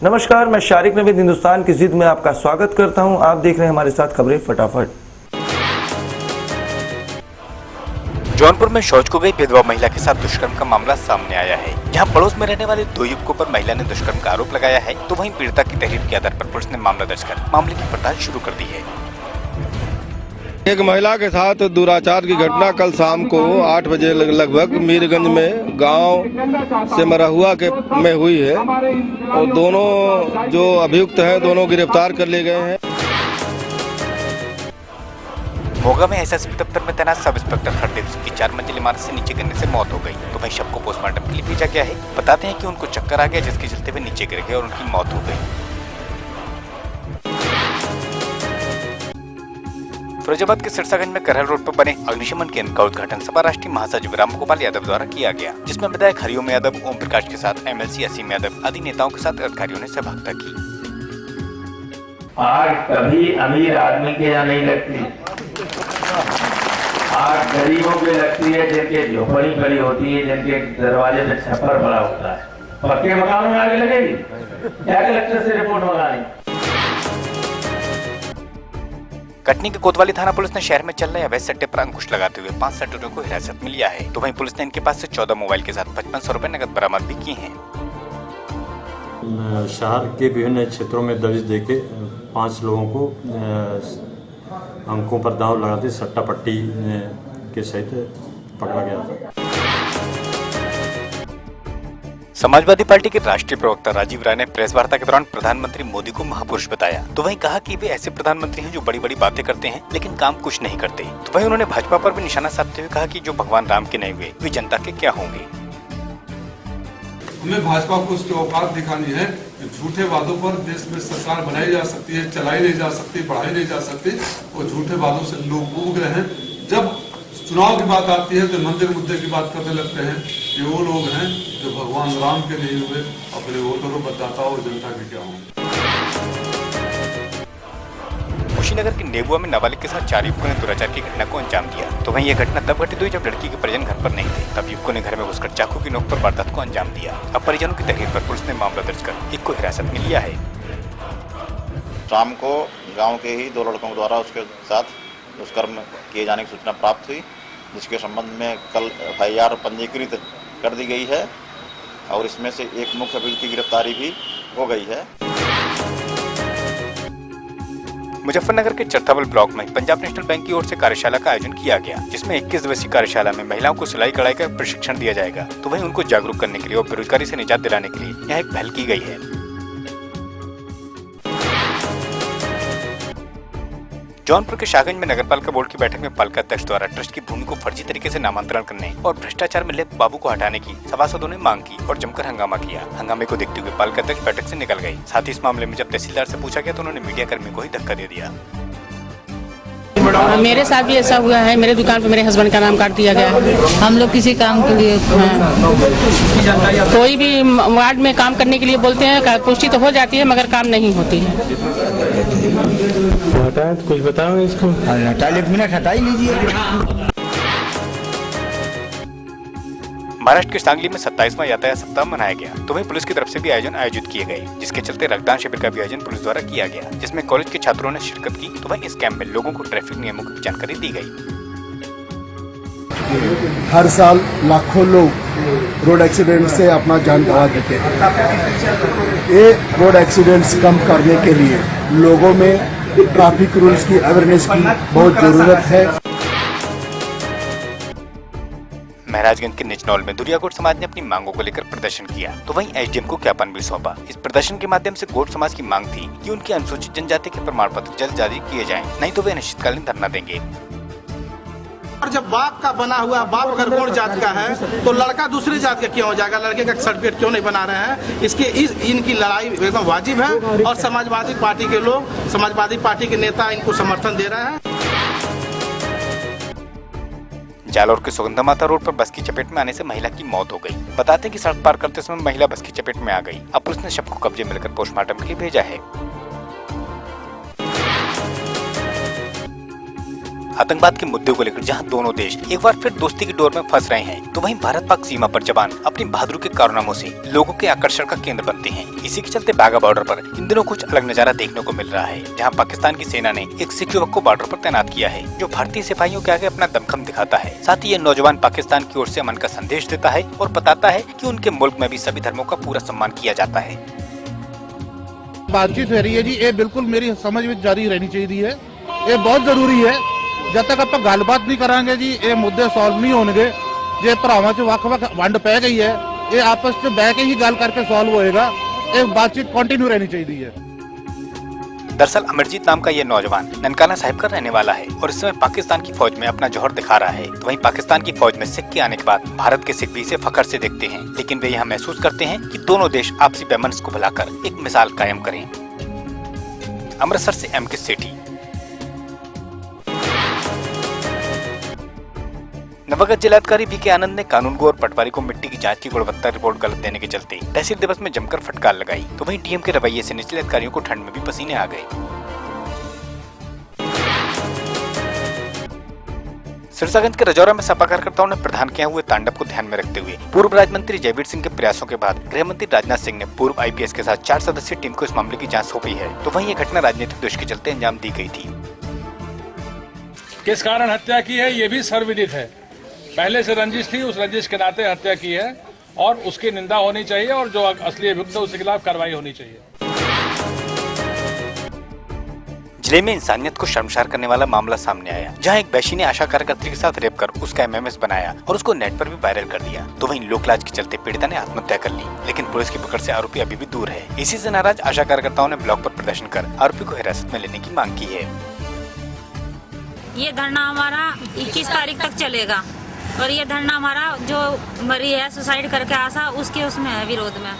नमस्कार, मैं शारिक नवीद हिंदुस्तान की जिद में आपका स्वागत करता हूं। आप देख रहे हैं हमारे साथ खबरें फटाफट। जौनपुर में शौच को गई विधवा महिला के साथ दुष्कर्म का मामला सामने आया है। जहां पड़ोस में रहने वाले दो युवकों पर महिला ने दुष्कर्म का आरोप लगाया है, तो वहीं पीड़िता की तहरीर के आधार पर पुलिस ने मामला दर्ज कर मामले की पड़ताल शुरू कर दी है। एक महिला के साथ दुराचार की घटना कल शाम को 8 बजे लगभग मीरगंज में गांव से मरहुआ में हुई है और दोनों जो अभियुक्त हैं दोनों गिरफ्तार कर लिए गए हैं। मोगा में एसएसपी दफ्तर में तैनात सब इंस्पेक्टर हरदेव सिंह की 4 मंजिल इमारत से नीचे गिरने से मौत हो गई, तो वहीं शव को पोस्टमार्टम के लिए भेजा गया है। बताते हैं कि उनको चक्कर आ गया, जिसके चलते वे नीचे गिर गए और उनकी मौत हो गई। फिरोजाबाद के सिरसागंज में करहल रोड पर बने अग्निशमन केंद्र का उद्घाटन सपा राष्ट्रीय महासचिव राम गोपाल यादव द्वारा किया गया, जिसमें विधायक हरिओम यादव, ओम प्रकाश के साथ एमएलसी असीम यादव आदि नेताओं के साथ अधिकारियों ने सहभागिता की। आग कभी अमीर आदमी के यहाँ नहीं लगती, आग गरीबों के लगती है, जिनके झोपड़ी खड़ी होती है, जिनके दरवाजे पे छप्पर पड़ा होता है। पक्के मकानों में आगे लगेगी क्या? कलेक्टर से रिपोर्ट मंगानी। कटनी के कोतवाली थाना पुलिस ने शहर में चल रहे अवैध सट्टे पर अंकुश लगाते हुए 5 सट्टरों को हिरासत में लिया है, तो वहीं पुलिस ने इनके पास से 14 मोबाइल के साथ 5500 रुपए नकद बरामद भी किए हैं। शहर के विभिन्न क्षेत्रों में दबिश देके 5 लोगों को अंकों पर दांव लगाते सट्टा पट्टी के सहित पकड़ा गया था। समाजवादी पार्टी के राष्ट्रीय प्रवक्ता राजीव राय ने प्रेस वार्ता के दौरान प्रधानमंत्री मोदी को महापुरुष बताया, तो वहीं कहा कि वे ऐसे प्रधानमंत्री हैं जो बड़ी बड़ी बातें करते हैं लेकिन काम कुछ नहीं करते। तो वहीं उन्होंने भाजपा पर भी निशाना साधते हुए कहा कि जो भगवान राम के नहीं हुए वे जनता के क्या होंगे। हमें भाजपा को उसकी औकात दिखानी है। झूठे वादों पर देश में सरकार बनाई जा सकती है, चलाई नहीं जा सकती, बढ़ाई नहीं जा सकती, और झूठे वादों से लोग उब गए हैं। जब चुनाव की बात आती है तो मंदिर मुद्दे की बात करने लगते हैं। ये वो लोग हैं जो भगवान राम के नहीं हुए, अपने वोटरों, मतदाताओं और जनता के क्या होंगे। कुशीनगर के नेबुआ में नाबालिग के साथ 4 युवकों ने दुराचार की घटना को अंजाम दिया, तो वहीं यह घटना तब घटित हुई जब लड़की के परिजन घर पर नहीं थे। तब युवकों ने घर में घुसकर चाकू की नोक पर वारदात को अंजाम दिया। अब परिजनों की तहरीर पर पुलिस ने मामला दर्ज कर एक को हिरासत में लिया है। शाम को गांव के ही 2 लड़कों द्वारा उसके साथ दुष्कर्म किए जाने की सूचना प्राप्त हुई, जिसके संबंध में कल FIR पंजीकृत कर दी गई है और इसमें से एक मुख्य अभियुक्त की गिरफ्तारी भी हो गई है। मुजफ्फरनगर के चरथावल ब्लॉक में पंजाब नेशनल बैंक की ओर से कार्यशाला का आयोजन किया गया, जिसमें 21 दिवसीय कार्यशाला में महिलाओं को सिलाई कढ़ाई का प्रशिक्षण दिया जाएगा, तो वहीं उनको जागरूक करने के लिए और बेरोजगारी से निजात दिलाने के लिए यहाँ एक पहल की गई है। जौनपुर के शाहगंज में नगरपालिका बोर्ड की बैठक में पालिका अध्यक्ष द्वारा ट्रस्ट की भूमि को फर्जी तरीके से नामांतरण करने और भ्रष्टाचार में लिप्त बाबू को हटाने की सभासदों ने मांग की और जमकर हंगामा किया। हंगामे को देखते हुए पालिका अध्यक्ष बैठक से निकल गए। साथ ही इस मामले में जब तहसीलदार से पूछा गया तो उन्होंने मीडिया कर्मी को ही धक्का दे दिया। मेरे साथ भी ऐसा हुआ है। मेरे दुकान पे मेरे हस्बैंड का नाम काट दिया गया है। हम लोग किसी काम के लिए कोई भी वार्ड में काम करने के लिए बोलते हैं, पुष्टि तो हो जाती है मगर काम नहीं होती है। हटाएं तो कुछ बताओ इसको। हटा 1 मिनट हटा ही लीजिए। महाराष्ट्र के सांगली में 27वां यातायात सप्ताह मनाया गया, तो वहीं पुलिस की तरफ से भी आयोजित किए गए, जिसके चलते रक्तदान शिविर का भी आयोजन पुलिस द्वारा किया गया, जिसमें कॉलेज के छात्रों ने शिरकत की। तो वहीं इस कैंप में लोगों को ट्रैफिक नियमों की जानकारी दी गई। हर साल लाखों लोग रोड एक्सीडेंट से अपना जान गंवा देते हैं। ये रोड एक्सीडेंट्स कम करने के लिए लोगों में ट्रैफिक रूल्स की अवेयरनेस की बहुत जरूरत है। महराजगंज के निचनौल में दुरियागोट समाज ने अपनी मांगों को लेकर प्रदर्शन किया, तो वहीं एसडीएम को ज्ञापन भी सौंपा। इस प्रदर्शन के माध्यम से गोट समाज की मांग थी कि उनकी अनुसूचित जनजाति के प्रमाण पत्र जल्द जारी किए जाएं, नहीं तो वे अनिश्चितकालीन धरना देंगे। और जब बाप का बना हुआ बाप अगर गोड़ जात का है तो लड़का दूसरी जात का क्यों हो जाएगा? लड़के का सर्टिफिकेट क्यों नहीं बना रहे हैं? इनकी लड़ाई एकदम वाजिब है और समाजवादी पार्टी के लोग, समाजवादी पार्टी के नेता इनको समर्थन दे रहे हैं। जालौर के सुगंधा माता रोड पर बस की चपेट में आने से महिला की मौत हो गई। बताते हैं कि सड़क पार करते समय महिला बस की चपेट में आ गई। अब पुलिस ने शव को कब्जे में लेकर पोस्टमार्टम के लिए भेजा है। आतंकवाद के मुद्दे को लेकर जहां दोनों देश एक बार फिर दोस्ती की डोर में फंस रहे हैं, तो वहीं भारत पाक सीमा पर जवान अपनी बहादुरी के कारनामों से लोगों के आकर्षण का केंद्र बनते हैं। इसी के चलते बाघा बॉर्डर पर इन दिनों कुछ अलग नजारा देखने को मिल रहा है, जहां पाकिस्तान की सेना ने एक सिख युवक को बॉर्डर पर तैनात किया है, जो भारतीय सिपाहियों के आगे अपना दमखम दिखाता है। साथ ही ये नौजवान पाकिस्तान की ओर से अमन का संदेश देता है और बताता है कि उनके मुल्क में भी सभी धर्मों का पूरा सम्मान किया जाता है। बातचीत हो रही है जी, ये बिल्कुल मेरी समझ में जारी रहनी चाहिए है, ये बहुत जरूरी है। जब तक आप गलबात नहीं करांगे जी, ये मुद्दे सॉल्व नहीं होंगे। जे भरावां च वख-वख वंड पै गई है, ये आपस च बह के ही गल करके सॉल्व होएगा। ये बातचीत कंटिन्यू रहनी चाहिए है। दरअसल अमरजीत नाम का ये नौजवान ननकाना साहिब का रहने वाला है और इस समय पाकिस्तान की फौज में अपना जौहर दिखा रहा है। तो वहीं पाकिस्तान की फौज में सिख के आने के बाद भारत के सिख भी इसे फखर से देखते हैं, लेकिन वे यह महसूस करते हैं कि दोनों देश आपसी बेमनस को भुलाकर एक मिसाल कायम करें। अमृतसर से एम के सेठी। नवागत जिलाधिकारी बीके आनंद ने कानून गो और पटवारी को मिट्टी की जांच की गुणवत्ता रिपोर्ट गलत देने के चलते तहसील दिवस में जमकर फटकार लगाई। तो वहीं डीएम के रवैये से निचले अधिकारियों को ठंड में भी पसीने आ गए। सिरसागंज के रजौरा में सपा कार्यकर्ताओं ने प्रधान के हुए तांडव को ध्यान में रखते हुए पूर्व राज्य मंत्री जयवीर सिंह के प्रयासों के बाद गृह मंत्री राजनाथ सिंह ने पूर्व आईपीएस के साथ 4 सदस्यीय टीम को इस मामले की जांच सौंपी है। तो वहीं ये घटना राजनीतिक दोष के चलते अंजाम दी गई थी। किस कारण हत्या की है ये भी सर्वविदित है। पहले से रंजिश थी, उस रंजिश के नाते हत्या की है और उसकी निंदा होनी चाहिए और जो असली अभियुक्त है उसके खिलाफ कार्रवाई होनी चाहिए। जिले में इंसानियत को शर्मसार करने वाला मामला सामने आया, जहां एक वैश्य ने आशा कार्यकर्त्री के साथ रेप कर उसका एमएमएस बनाया और उसको नेट पर भी वायरल कर दिया। तो वहीं लोकलाज के चलते पीड़िता ने आत्महत्या कर ली, लेकिन पुलिस की पकड़ से आरोपी अभी भी दूर है। इसी से नाराज आशा कार्यकर्ताओं ने ब्लॉक पर प्रदर्शन कर आरोपी को हिरासत में लेने की मांग की है। ये धरना हमारा 21 तारीख तक चलेगा और ये धरना हमारा जो मरी है सुसाइड करके आशा उसके उसमें है विरोध में।